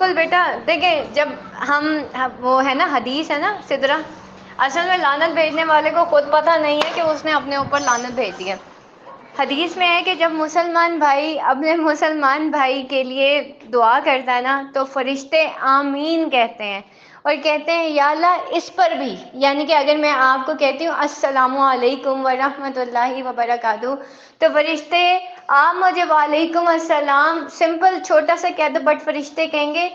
بالکل بیٹا، دیکھیں جب ہم وہ ہے نا حدیث ہے نا سدرہ، اصل میں لعنت بھیجنے والے کو خود پتہ نہیں ہے کہ اس نے اپنے اوپر لعنت بھیج دی ہے۔ حدیث میں ہے کہ جب مسلمان بھائی اپنے مسلمان بھائی کے لیے دعا کرتا ہے نا تو فرشتے آمین کہتے ہیں اور کہتے ہیں یا اللہ اس پر بھی، یعنی کہ اگر میں آپ کو کہتی ہوں السلام علیکم ورحمۃ اللہ وبرکاتہ تو فرشتے آپ مجھے وعلیکم السلام سمپل چھوٹا سا کہہ دو، بٹ فرشتے کہیں گے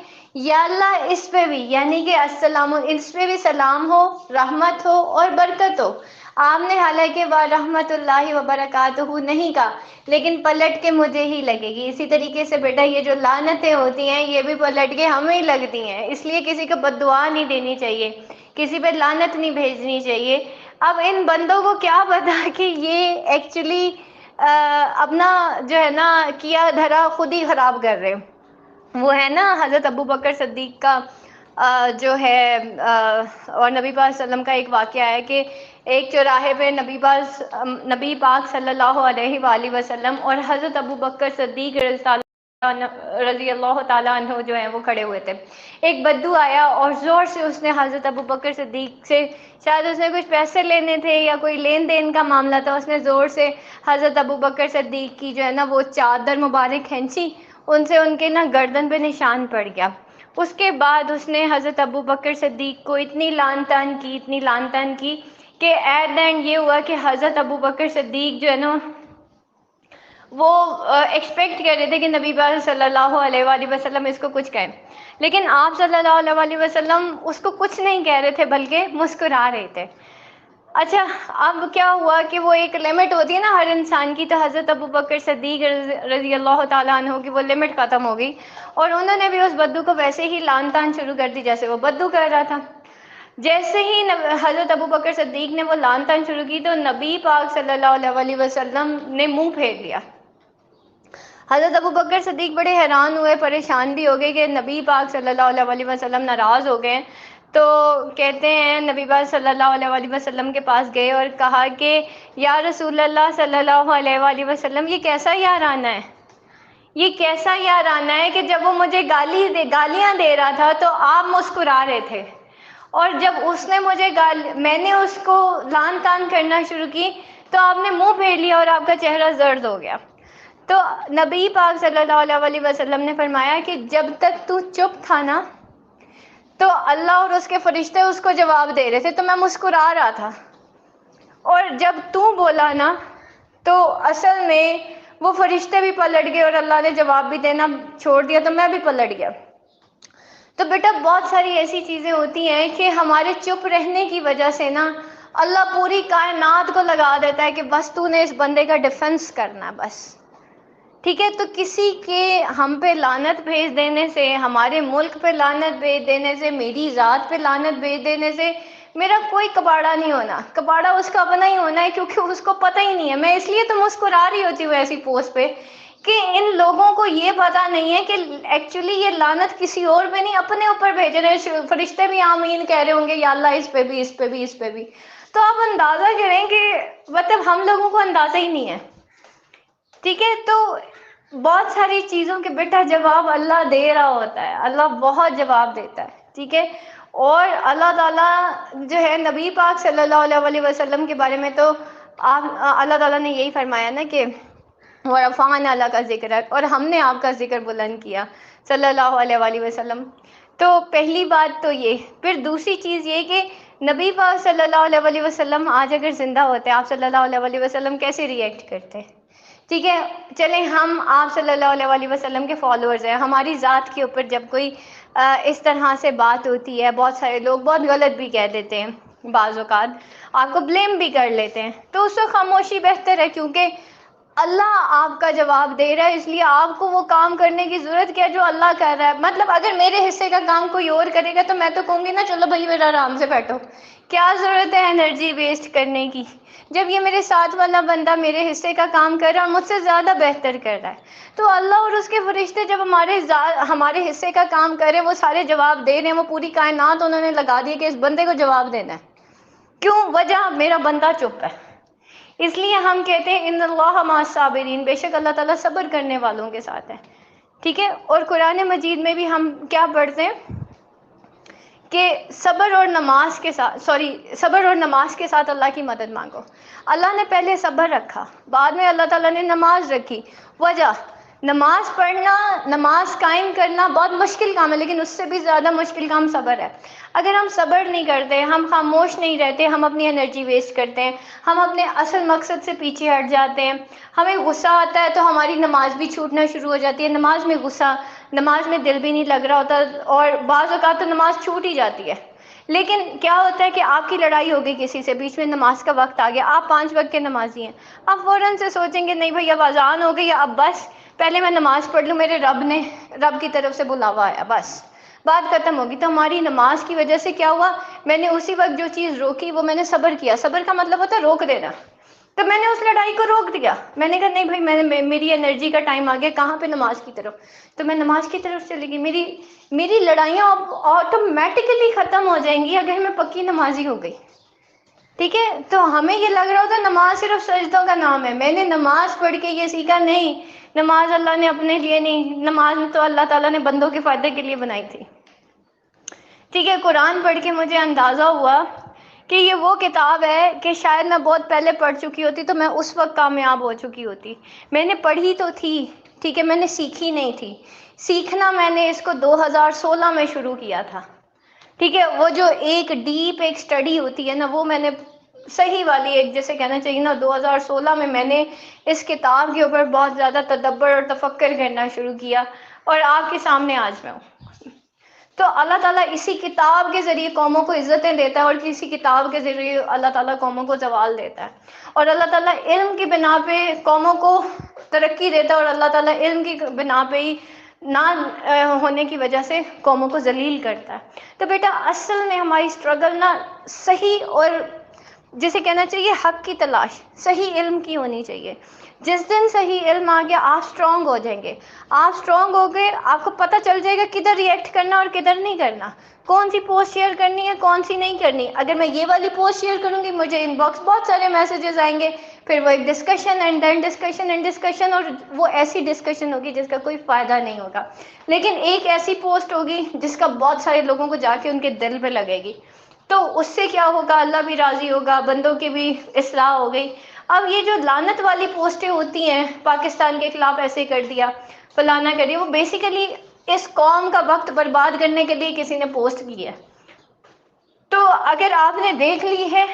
یا اللہ اس پہ بھی، یعنی کہ السلام، اس پہ بھی سلام ہو، رحمت ہو اور برکت ہو۔ آپ نے حالانکہ ورحمۃ اللہ وبرکاتہ نہیں کہا، لیکن پلٹ کے مجھے ہی لگے گی۔ اسی طریقے سے بیٹا یہ جو لعنتیں ہوتی ہیں یہ بھی پلٹ کے ہمیں ہی لگتی ہیں، اس لیے کسی کو بد دعا نہیں دینی چاہیے، کسی پہ لعنت نہیں بھیجنی چاہیے۔ اب ان بندوں کو کیا پتا کہ یہ ایکچولی اپنا جو ہے نا کیا دھرا خود ہی خراب کر رہے۔ وہ ہے نا حضرت ابو بکر صدیق کا جو ہے اور نبی پاک صلی اللہ علیہ وسلم کا ایک واقعہ ہے کہ ایک چوراہے پہ نبی پاک صلی اللہ علیہ وآلہ وسلم اور حضرت ابو بکر صدیق رضی اللہ تعالیٰ عنہ جو ہیں وہ کھڑے ہوئے تھے۔ ایک بدو آیا اور زور سے اس نے حضرت ابو بکر صدیق سے، شاید اس نے کچھ پیسے لینے تھے یا کوئی لین دین کا معاملہ تھا، اس نے زور سے حضرت ابو بکر صدیق کی جو ہے نا وہ چادر مبارک کھینچی، ان سے ان کے نا گردن پہ نشان پڑ گیا۔ اس کے بعد اس نے حضرت ابو بکر صدیق کو اتنی لعن طعن کی کہ ایٹ دا اینڈ یہ ہوا کہ حضرت ابو بکر صدیق جو ہے نا وہ ایکسپیکٹ کر رہے تھے کہ نبی پاک صلی اللہ علیہ وآلہ وسلم اس کو کچھ کہیں، لیکن آپ صلی اللہ علیہ وآلہ وسلم اس کو کچھ نہیں کہہ رہے تھے بلکہ مسکرا رہے تھے۔ اچھا اب کیا ہوا کہ وہ ایک لمٹ ہوتی ہے نا ہر انسان کی، تو حضرت ابو بکر صدیق رضی اللہ تعالیٰ عنہ کی وہ لمٹ ختم ہو گئی اور انہوں نے بھی اس بدو کو ویسے ہی لعن طعن شروع کر دی جیسے وہ بدو کر رہا تھا۔ جیسے ہی حضرت ابو بکر صدیق نے وہ لعن طعن شروع کی تو نبی پاک صلی اللہ علیہ وآلہ وسلم نے منہ پھیر لیا۔ حضرت ابو بکر صدیق بڑے حیران ہوئے، پریشان بھی ہو گئے کہ نبی پاک صلی اللہ علیہ وآلہ وسلم ناراض ہو گئے۔ تو کہتے ہیں نبی پاک صلی اللہ علیہ وآلہ وسلم کے پاس گئے اور کہا کہ یا رسول اللہ صلی اللہ علیہ وآلہ وسلم یہ کیسا یارانہ ہے، یہ کیسا یارانہ ہے کہ جب وہ مجھے گالیاں دے رہا تھا تو آپ مسکرا رہے تھے، اور جب اس نے مجھے میں نے اس کو لعن طعن کرنا شروع کی تو آپ نے منہ پھیر لیا اور آپ کا چہرہ زرد ہو گیا۔ تو نبی پاک صلی اللہ علیہ وآلہ وسلم نے فرمایا کہ جب تک تو چپ تھا نا تو اللہ اور اس کے فرشتے اس کو جواب دے رہے تھے تو میں مسکرا رہا تھا، اور جب تو بولا نا تو اصل میں وہ فرشتے بھی پلٹ گئے اور اللہ نے جواب بھی دینا چھوڑ دیا تو میں بھی پلٹ گیا۔ تو بیٹا بہت ساری ایسی چیزیں ہوتی ہیں کہ ہمارے چپ رہنے کی وجہ سے نا اللہ پوری کائنات کو لگا دیتا ہے کہ بس تو نے اس بندے کا ڈیفنس کرنا ہے بس، ٹھیک ہے۔ تو کسی کے ہم پہ لعنت بھیج دینے سے، ہمارے ملک پہ لعنت بھیج دینے سے، میری ذات پہ لعنت بھیج دینے سے میرا کوئی کباڑا نہیں ہونا، کباڑا اس کا اپنا ہی ہونا ہے، کیونکہ اس کو پتہ ہی نہیں ہے۔ میں اس لیے تو مسکرا رہی ہوتی ہوں ایسی پوسٹ پہ کہ ان لوگوں کو یہ پتہ نہیں ہے کہ ایکچولی یہ لعنت کسی اور پہ نہیں اپنے اوپر بھیج رہے ہیں۔ فرشتے بھی آمین کہہ رہے ہوں گے یا اللہ اس پہ بھی، اس پہ بھی، اس پہ بھی۔ تو آپ اندازہ کریں کہ مطلب ہم لوگوں کو اندازہ ہی نہیں ہے، ٹھیک ہے۔ تو بہت ساری چیزوں کے بیٹا جواب اللہ دے رہا ہوتا ہے، اللہ بہت جواب دیتا ہے، ٹھیک ہے۔ اور اللہ تعالیٰ جو ہے نبی پاک صلی اللہ علیہ وآلہ وسلم کے بارے میں تو اللہ تعالیٰ نے یہی فرمایا نا کہ وَرَفَعْنَا لَكَ ذِكْرَكَ، اور ہم نے آپ کا ذکر بلند کیا صلی اللہ علیہ وآلہ وسلم۔ تو پہلی بات تو یہ، پھر دوسری چیز یہ کہ نبی پاک صلی اللہ علیہ وآلہ وسلم آج اگر زندہ ہوتے آپ صلی اللہ علیہ وآلہ وسلم کیسے ریئیکٹ کرتے، ٹھیک ہے۔ چلیں ہم آپ صلی اللہ علیہ وآلہ وسلم کے فالوورز ہیں، ہماری ذات کے اوپر جب کوئی اس طرح سے بات ہوتی ہے، بہت سارے لوگ بہت غلط بھی کہہ دیتے ہیں، بعض اوقات آپ کو بلیم بھی کر لیتے ہیں، تو اس سے خاموشی بہتر ہے، کیونکہ اللہ آپ کا جواب دے رہا ہے، اس لیے آپ کو وہ کام کرنے کی ضرورت کیا ہے جو اللہ کر رہا ہے۔ مطلب اگر میرے حصے کا کام کوئی اور کرے گا تو میں تو کہوں گی نا چلو بھائی میرا آرام سے بیٹھو، کیا ضرورت ہے انرجی ویسٹ کرنے کی، جب یہ میرے ساتھ والا بندہ میرے حصے کا کام کر رہا ہے اور مجھ سے زیادہ بہتر کر رہا ہے۔ تو اللہ اور اس کے فرشتے جب ہمارے حصے کا کام کر رہے ہیں، وہ سارے جواب دے رہے ہیں، وہ پوری کائنات انہوں نے لگا دی کہ اس بندے کو جواب دینا ہے، کیوں؟ وجہ میرا بندہ چپ ہے۔ اس لیے ہم کہتے ہیں ان اللہ مع الصابرین، بے شک اللہ تعالیٰ صبر کرنے والوں کے ساتھ ہے، ٹھیک ہے. اور قرآن مجید میں بھی ہم کیا پڑھتے ہیں کہ صبر اور نماز کے ساتھ اللہ کی مدد مانگو. اللہ نے پہلے صبر رکھا، بعد میں اللہ تعالیٰ نے نماز رکھی. وجہ، نماز پڑھنا، نماز قائم کرنا بہت مشکل کام ہے، لیکن اس سے بھی زیادہ مشکل کام صبر ہے. اگر ہم صبر نہیں کرتے، ہم خاموش نہیں رہتے، ہم اپنی انرجی ویسٹ کرتے ہیں، ہم اپنے اصل مقصد سے پیچھے ہٹ جاتے ہیں. ہمیں غصہ آتا ہے تو ہماری نماز بھی چھوٹنا شروع ہو جاتی ہے. نماز میں غصہ، نماز میں دل بھی نہیں لگ رہا ہوتا، اور بعض اوقات تو نماز چھوٹ ہی جاتی ہے. لیکن کیا ہوتا ہے کہ آپ کی لڑائی ہو گئی کسی سے، بیچ میں نماز کا وقت آ گیا، آپ 5 وقت کے نمازی ہیں، آپ فوراً سے سوچیں گے نہیں بھائی اب اذان ہو گئی، اب بس پہلے میں نماز پڑھ لوں، میرے رب کی طرف سے بلاوا آیا، بس بات ختم ہوگی. تو ہماری نماز کی وجہ سے کیا ہوا، میں نے اسی وقت جو چیز روکی وہ میں نے صبر کیا. صبر کا مطلب ہوتا ہے روک دینا. تو میں نے اس لڑائی کو روک دیا. میں نے کہا نہیں بھائی، میری انرجی کا ٹائم آ گیا، کہاں پہ نماز کی طرف. تو میں نماز کی طرف چلی گئی. میری لڑائیاں اب آٹومیٹکلی ختم ہو جائیں گی اگر میں پکی نمازی ہو گئی. ٹھیک ہے. تو ہمیں یہ لگ رہا ہوتا نماز صرف سجدوں کا نام ہے. میں نے نماز پڑھ کے یہ سیکھا نہیں، نماز اللہ نے اپنے لیے نہیں، نماز تو اللہ تعالیٰ نے بندوں کے فائدے کے لیے بنائی تھی. ٹھیک ہے. قرآن پڑھ کے مجھے اندازہ ہوا کہ یہ وہ کتاب ہے کہ شاید میں بہت پہلے پڑھ چکی ہوتی تو میں اس وقت کامیاب ہو چکی ہوتی. میں نے پڑھی تو تھی، ٹھیک ہے، میں نے سیکھی نہیں تھی. سیکھنا میں نے اس کو 2016 میں شروع کیا تھا. ٹھیک ہے. وہ جو ایک ڈیپ ایک اسٹڈی ہوتی ہے نا، وہ میں نے صحیح والی ایک جیسے کہنا چاہیے نا 2016 میں نے اس کتاب کے اوپر بہت زیادہ تدبر اور تفکر کرنا شروع کیا، اور آپ کے سامنے آج میں ہوں. تو اللہ تعالیٰ اسی کتاب کے ذریعے قوموں کو عزتیں دیتا ہے، اور کسی کتاب کے ذریعے اللہ تعالیٰ قوموں کو زوال دیتا ہے. اور اللہ تعالیٰ علم کی بنا پہ قوموں کو ترقی دیتا ہے، اور اللہ تعالیٰ علم کی بنا پہ ہی نہ ہونے کی وجہ سے قوموں کو ذلیل کرتا ہے. تو بیٹا اصل میں ہماری اسٹرگل نا صحیح اور جسے کہنا چاہیے حق کی تلاش صحیح علم کی ہونی چاہیے. جس دن صحیح علم آ گیا آپ اسٹرانگ ہو جائیں گے. آپ اسٹرانگ ہو گئے، آپ کو پتہ چل جائے گا کدھر ریئیکٹ کرنا اور کدھر نہیں کرنا، کون سی پوسٹ شیئر کرنی ہے کون سی نہیں کرنی. اگر میں یہ والی پوسٹ شیئر کروں گی مجھے ان باکس بہت سارے میسیجز آئیں گے، پھر وہ ایک discussion and then discussion and discussion, اور وہ ایسی ڈسکشن ہوگی جس کا کوئی فائدہ نہیں ہوگا. لیکن ایک ایسی پوسٹ ہوگی جس کا بہت سارے لوگوں کو جا کے ان کے دل پہ لگے گی، تو اس سے کیا ہوگا، اللہ بھی راضی ہوگا، بندوں کی بھی اصلاح ہو گئی. اب یہ جو لعنت والی پوسٹیں ہوتی ہیں پاکستان کے خلاف ایسے کر دیا فلانا کر دیا، وہ بیسیکلی اس قوم کا وقت برباد کرنے کے لیے کسی نے پوسٹ کی ہے. تو اگر آپ نے دیکھ لی ہے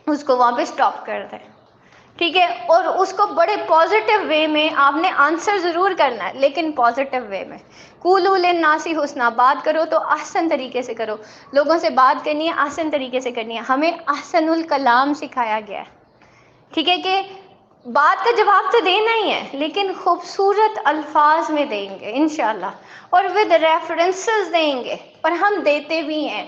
اس کو وہاں پہ اسٹاپ کر دیں، ٹھیک ہے. اور اس کو بڑے پازیٹیو وے میں آپ نے آنسر ضرور کرنا ہے، لیکن پازیٹیو وے میں. قولوا للناس حسنا، بات کرو تو احسن طریقے سے کرو. لوگوں سے بات کرنی ہے احسن طریقے سے کرنی ہے. ہمیں احسن الکلام سکھایا گیا ہے، ٹھیک ہے، کہ بات کا جواب تو دینا ہی ہے لیکن خوبصورت الفاظ میں دیں گے انشاءاللہ، اور ود ریفرنسز دیں گے، اور ہم دیتے بھی ہیں.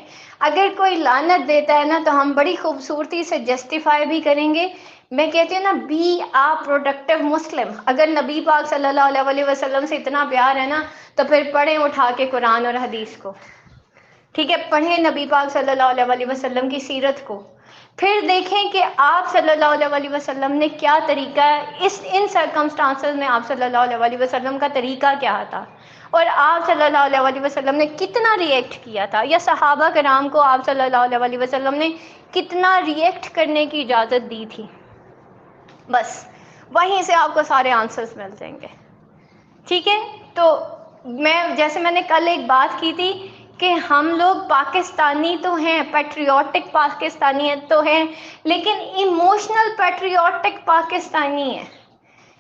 اگر کوئی لعنت دیتا ہے نا تو ہم بڑی خوبصورتی سے جسٹیفائی بھی کریں گے. میں کہتی ہوں نا بی آ پروڈکٹیو مسلم. اگر نبی پاک صلی اللہ علیہ وسلم سے اتنا پیار ہے نا تو پھر پڑھیں اٹھا کے قرآن اور حدیث کو، ٹھیک ہے، پڑھیں نبی پاک صلی اللہ علیہ وسلم کی سیرت کو، پھر دیکھیں کہ آپ صلی اللہ علیہ وسلم نے کیا طریقہ ہے ان سرکمسٹانسز میں، آپ صلی اللہ علیہ وسلم کا طریقہ کیا تھا، اور آپ صلی اللہ علیہ وسلم نے کتنا ریئیکٹ کیا تھا، یا صحابہ کرام کو آپ صلی اللہ علیہ وسلم نے کتنا ریئیکٹ کرنے کی اجازت دی تھی. بس وہیں سے آپ کو سارے آنسرز مل جائیں گے، ٹھیک ہے. تو میں نے کل ایک بات کی تھی کہ ہم لوگ پاکستانی تو ہیں، پیٹریوٹک پاکستانیت تو ہیں، لیکن ایموشنل پیٹریوٹک پاکستانی ہیں.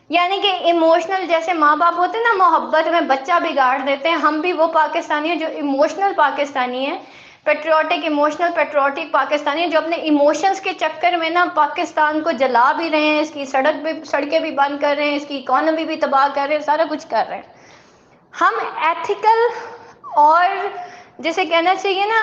یعنی کہ ایموشنل جیسے ماں باپ ہوتے ہیں نا محبت میں بچہ بگاڑ دیتے ہیں، ہم بھی وہ پاکستانی ہیں جو ایموشنل پاکستانی ہیں، پیٹریوٹک ایموشنل پیٹریوٹک پاکستانی ہیں، جو اپنے ایموشنز کے چکر میں نا پاکستان کو جلا بھی رہے ہیں، اس کی سڑکیں بھی بند کر رہے ہیں، اس کی اکانومی بھی تباہ کر رہے ہیں، سارا کچھ کر رہے ہیں. ہم ایتھیکل اور جیسے کہنا چاہیے نا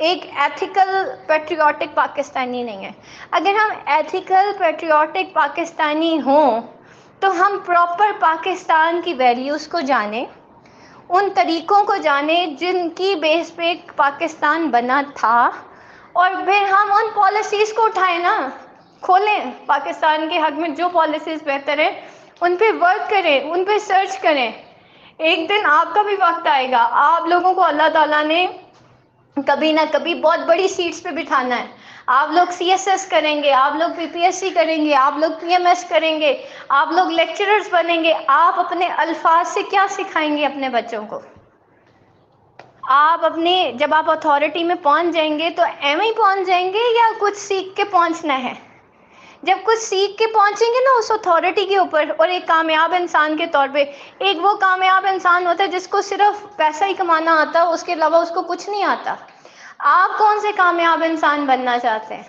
ایک ایتھیکل پیٹریوٹک پاکستانی نہیں ہے. اگر ہم ایتھیکل پیٹریوٹک پاکستانی ہوں تو ہم پراپر پاکستان کی ویلیوز کو جانیں، ان طریقوں کو جانیں جن کی بیس پہ پاکستان بنا تھا، اور پھر ہم ان پالیسیز کو اٹھائیں نا، کھولیں پاکستان کے حق میں جو پالیسیز بہتر ہے ان پہ ورک کریں، ان پہ سرچ کریں. ایک دن آپ کا بھی وقت آئے گا، آپ لوگوں کو اللہ تعالیٰ نے کبھی نہ کبھی بہت بڑی سیٹس پہ بٹھانا ہے. آپ لوگ سی ایس ایس کریں گے، آپ لوگ پی پی ایس سی کریں گے، آپ لوگ پی ایم ایس کریں گے، آپ لوگ لیکچررز بنیں گے. آپ اپنے الفاظ سے کیا سکھائیں گے اپنے بچوں کو؟ آپ اپنی جب آپ اتھارٹی میں پہنچ جائیں گے تو ایم ہی پہنچ جائیں گے یا کچھ سیکھ کے پہنچنا ہے؟ جب کچھ سیکھ کے پہنچیں گے نا اس اتھارٹی کے اوپر، اور ایک کامیاب انسان کے طور پہ، ایک وہ کامیاب انسان ہوتا ہے جس کو صرف پیسہ ہی کمانا آتا ہے، اس کے علاوہ اس کو کچھ نہیں آتا. آپ کون سے کامیاب انسان بننا چاہتے ہیں؟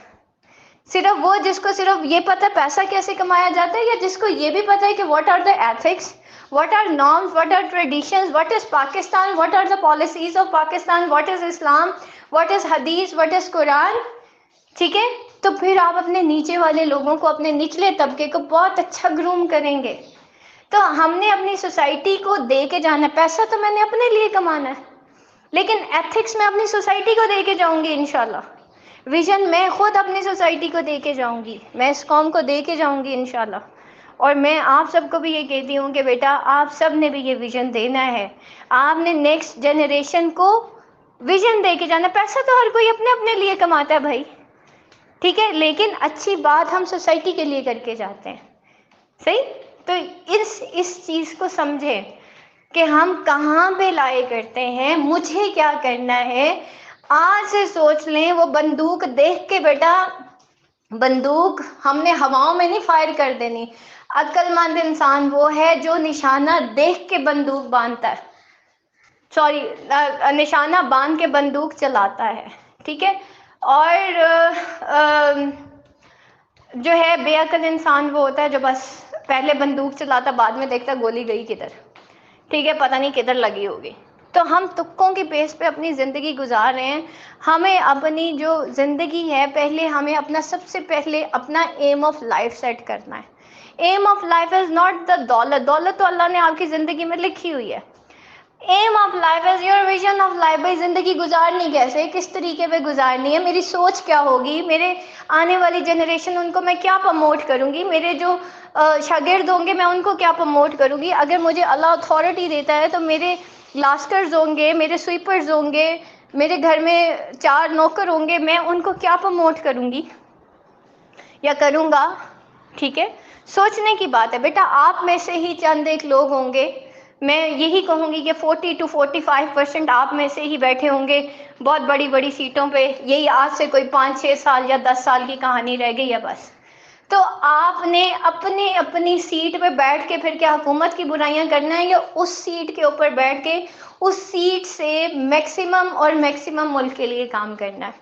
صرف وہ جس کو صرف یہ پتہ ہے پیسہ کیسے کمایا جاتا ہے، یا جس کو یہ بھی پتہ ہے کہ what are the ethics, what are norms, what are traditions, what is Pakistan, what are the policies of Pakistan, what is Islam, what is Hadith, what is Quran. ٹھیک ہے، تو پھر آپ اپنے نیچے والے لوگوں کو، اپنے نچلے طبقے کو بہت اچھا گروم کریں گے. تو ہم نے اپنی سوسائٹی کو دے کے جانا ہے. پیسہ تو میں نے اپنے لیے کمانا ہے، لیکن ایتھکس میں اپنی سوسائٹی کو دے کے جاؤں گی انشاءاللہ. ویژن میں خود اپنی سوسائٹی کو دے کے جاؤں گی، میں اس قوم کو دے کے جاؤں گی انشاءاللہ. اور میں آپ سب کو بھی یہ کہتی ہوں کہ بیٹا آپ سب نے بھی یہ ویژن دینا ہے. آپ نے نیکسٹ جنریشن کو ویژن دے کے جانا. پیسہ تو ہر کوئی اپنے اپنے لیے کماتا ہے بھائی، ٹھیک ہے، لیکن اچھی بات ہم سوسائٹی کے لیے کر کے جاتے ہیں. صحیح؟ تو اس چیز کو سمجھیں کہ ہم کہاں پہ لائے کرتے ہیں، مجھے کیا کرنا ہے. آج سے سوچ لیں. وہ بندوق دیکھ کے بیٹا، بندوق ہم نے ہواؤں میں نہیں فائر کر دینی. عقل مند انسان وہ ہے جو نشانہ دیکھ کے بندوق باندھتا ہے، سوری نشانہ باندھ کے بندوق چلاتا ہے. ٹھیک ہے. اور جو ہے بے عقل انسان وہ ہوتا ہے جو بس پہلے بندوق چلاتا، بعد میں دیکھتا گولی گئی کدھر، ٹھیک ہے، پتہ نہیں کدھر لگی ہوگی. تو ہم تکوں کی بیس پہ اپنی زندگی گزار رہے ہیں. ہمیں اپنی جو زندگی ہے، پہلے ہمیں اپنا سب سے پہلے اپنا ایم آف لائف سیٹ کرنا ہے. Aim of life is not the دولت. دولت تو اللہ نے آپ کی زندگی میں لکھی ہوئی ہے. Aim of life is your vision of life. بھائی زندگی گزارنی کیسے، کس طریقے پہ گزارنی ہے، میری سوچ کیا ہوگی، میرے آنے والی جنریشن ان کو میں کیا پروموٹ کروں گی، میرے جو شاگرد ہوں گے میں ان کو کیا پروموٹ کروں گی. اگر مجھے اللہ اتھارٹی دیتا ہے تو میرے لاسکرز ہوں گے، میرے سویپرز ہوں گے، میرے گھر میں 4 نوکر ہوں گے، میں ان کو کیا پروموٹ کروں گی یا کروں گا. ٹھیک ہے، سوچنے کی بات ہے بیٹا. آپ میں سے ہی چند ایک لوگ ہوں گے، میں یہی کہوں گی کہ 40 to 45% آپ میں سے ہی بیٹھے ہوں گے بہت بڑی بڑی سیٹوں پہ. یہی آج سے کوئی 5-6 سال یا 10 سال کی کہانی رہ گئی ہے بس. تو آپ نے اپنی سیٹ پہ بیٹھ کے پھر کیا حکومت کی برائیاں کرنا ہے، یا اس سیٹ کے اوپر بیٹھ کے اس سیٹ سے میکسیمم اور میکسیمم ملک کے لیے کام کرنا ہے،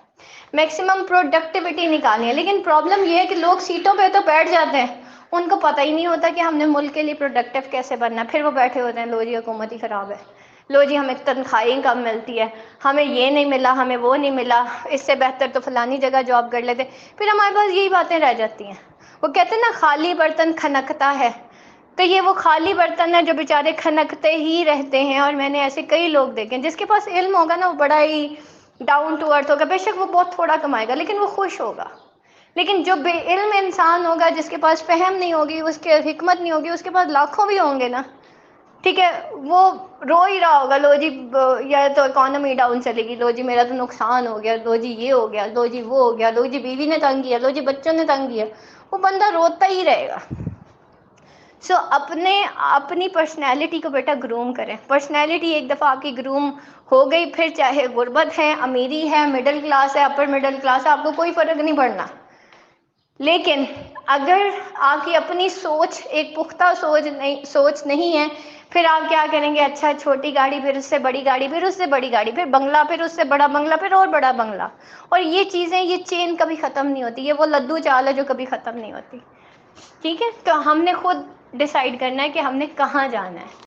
میکسیمم پروڈکٹیوٹی نکالنی ہے. لیکن پرابلم یہ ہے کہ لوگ سیٹوں پہ تو بیٹھ جاتے ہیں، ان کو پتہ ہی نہیں ہوتا کہ ہم نے ملک کے لیے پروڈکٹیو کیسے بننا ہے. پھر وہ بیٹھے ہوتے ہیں، لو جی حکومت ہی خراب ہے، لو جی ہمیں تنخواہیں کم ملتی ہے، ہمیں یہ نہیں ملا، ہمیں وہ نہیں ملا، اس سے بہتر تو فلانی جگہ جاب کر لیتے. پھر ہمارے پاس یہی باتیں رہ جاتی ہیں. وہ کہتے ہیں نا خالی برتن کھنکتا ہے. تو یہ وہ خالی برتن ہے جو بیچارے کھنکتے ہی رہتے ہیں. اور میں نے ایسے کئی لوگ دیکھے ہیں. جس کے پاس علم ہوگا نا وہ بڑا ہی ڈاؤن ٹو ارتھ ہوگا، بے شک وہ بہت تھوڑا کمائے گا لیکن وہ خوش ہوگا. لیکن جو بے علم انسان ہوگا، جس کے پاس فہم نہیں ہوگی، اس کے حکمت نہیں ہوگی، اس کے پاس لاکھوں بھی ہوں گے نا، ٹھیک ہے، وہ رو ہی رہا ہوگا، لو جی یا تو اکانومی ڈاؤن چلے گی، لو جی میرا تو نقصان ہو گیا، لو جی یہ ہو گیا، لو جی وہ ہو گیا، لو جی بیوی نے تنگ کیا، لو جی بچوں نے تنگ کیا. وہ بندہ روتا ہی رہے گا. سو اپنی پرسنالٹی کو بیٹا گروم کریں. پرسنالٹی ایک دفعہ آپ کی گروم ہو گئی، پھر چاہے غربت ہے، امیری ہے، مڈل کلاس ہے، اپر مڈل کلاس ہے، آپ کو کوئی فرق نہیں پڑنا. لیکن اگر آپ کی اپنی سوچ ایک پختہ سوچ نہیں ہے، پھر آپ کیا کریں گے، اچھا چھوٹی گاڑی، پھر اس سے بڑی گاڑی، پھر اس سے بڑی گاڑی، پھر بنگلہ، پھر اس سے بڑا بنگلہ، پھر اور بڑا بنگلہ. اور یہ چیزیں، یہ چین کبھی ختم نہیں ہوتی. یہ وہ لدو چال ہے جو کبھی ختم نہیں ہوتی. ٹھیک ہے. تو ہم نے خود ڈیسائیڈ کرنا ہے کہ ہم نے کہاں جانا ہے.